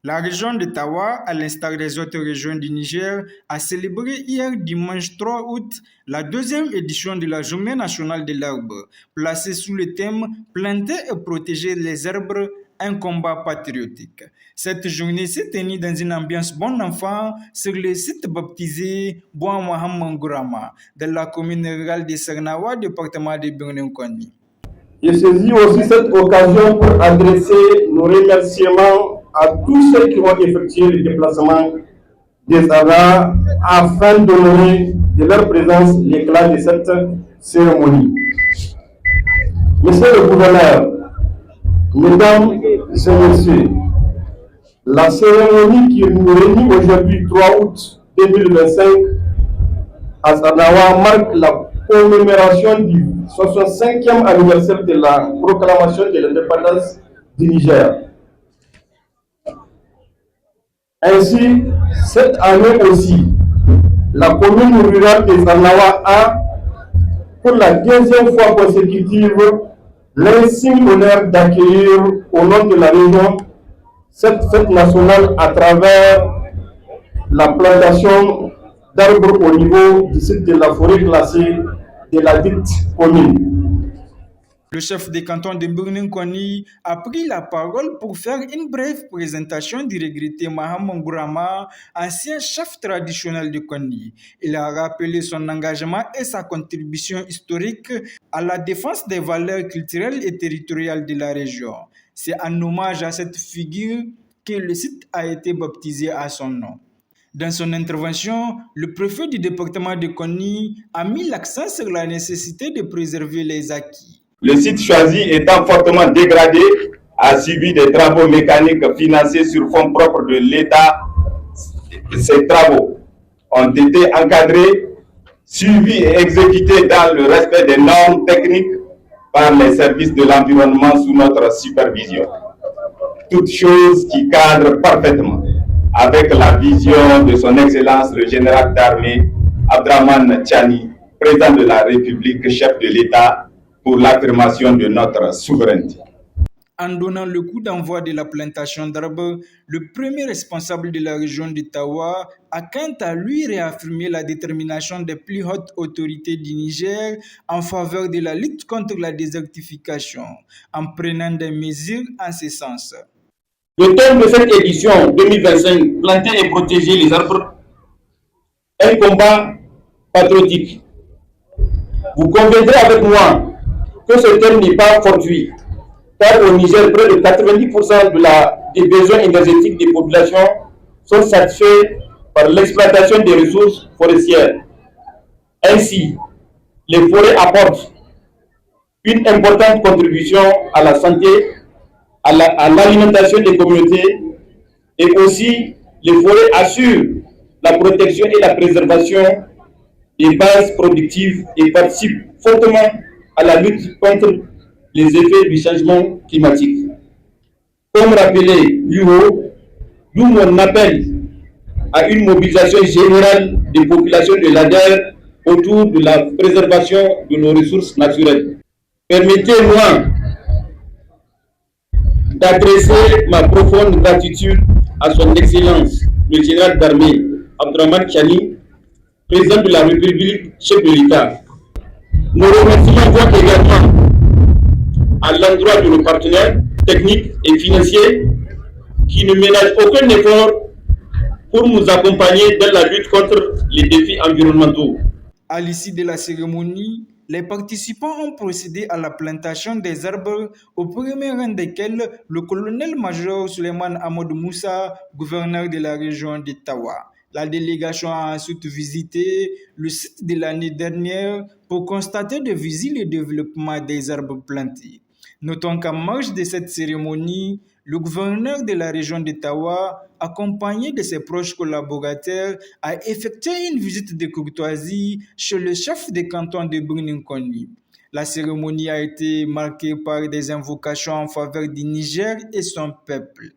La région de Tawa, à l'instar des autres régions du Niger, a célébré hier dimanche 3 août la deuxième édition de la Journée nationale de l'arbre, placée sous le thème Planter et protéger les arbres, un combat patriotique. Cette journée s'est tenue dans une ambiance bon enfant sur le site baptisé Bois Mohamed Gourama, dans la commune rurale de Sernawa, département de Birnin-Koni. Je saisis aussi cette occasion pour adresser nos remerciements à tous ceux qui ont effectué le déplacement des ARA afin d'honorer de leur présence l'éclat de cette cérémonie. Monsieur le gouverneur, mesdames et messieurs, la cérémonie qui nous réunit aujourd'hui 3 août 2025 à Sadawa marque la commémoration du 65e anniversaire de la proclamation de l'indépendance du Niger. Ainsi, cette année aussi, la commune rurale de Sadawa a, pour la deuxième fois consécutive, l'insigne honneur d'accueillir au nom de la région cette fête nationale à travers la plantation d'arbres au niveau du site de la forêt classée de la dite commune. Le chef des cantons de Birnin-Koni a pris la parole pour faire une brève présentation du regretté Mohamed Gourama, ancien chef traditionnel de Koni. Il a rappelé son engagement et sa contribution historique à la défense des valeurs culturelles et territoriales de la région. C'est en hommage à cette figure que le site a été baptisé à son nom. Dans son intervention, le préfet du département de Koni a mis l'accent sur la nécessité de préserver les acquis. Le site choisi étant fortement dégradé a subi des travaux mécaniques financés sur fonds propres de l'État. Ces travaux ont été encadrés, suivis et exécutés dans le respect des normes techniques par les services de l'environnement sous notre supervision. Toutes choses qui cadrent parfaitement avec la vision de son Excellence le général d'armée Abdraman Tchani, président de la République, chef de l'État, pour l'affirmation de notre souveraineté. En donnant le coup d'envoi de la plantation d'arbres, le premier responsable de la région d'Ottawa a quant à lui réaffirmé la détermination des plus hautes autorités du Niger en faveur de la lutte contre la désertification, en prenant des mesures en ce sens. Le thème de cette édition 2025, planter et protéger les arbres, un combat patriotique. Vous conviendrez avec moi que ce thème n'est pas fortuit, car au Niger, près de 90% des besoins énergétiques des populations sont satisfaits par l'exploitation des ressources forestières. Ainsi, les forêts apportent une importante contribution à la santé, à l'alimentation des communautés, et aussi les forêts assurent la protection et la préservation des bases productives et participent fortement à la lutte contre les effets du changement climatique. Comme rappelé plus haut, d'où mon appel à une mobilisation générale des populations de l'ADER autour de la préservation de nos ressources naturelles. Permettez-moi d'adresser ma profonde gratitude à son Excellence, le général d'armée Abdraman Tchani, président de la République, chef de l'État. Nos remerciements vont également à l'endroit de nos partenaires techniques et financiers qui ne ménagent aucun effort pour nous accompagner dans la lutte contre les défis environnementaux. À l'issue de la cérémonie, les participants ont procédé à la plantation des arbres, au premier rang desquels le colonel-major Suleiman Amadou Moussa, gouverneur de la région d'Ottawa. La délégation a ensuite visité le site de l'année dernière pour constater de visu le développement des arbres plantés. Notons qu'en marge de cette cérémonie, le gouverneur de la région d'Ottawa, accompagné de ses proches collaborateurs, a effectué une visite de courtoisie chez le chef de canton de Birnin-Koni. La cérémonie a été marquée par des invocations en faveur du Niger et son peuple.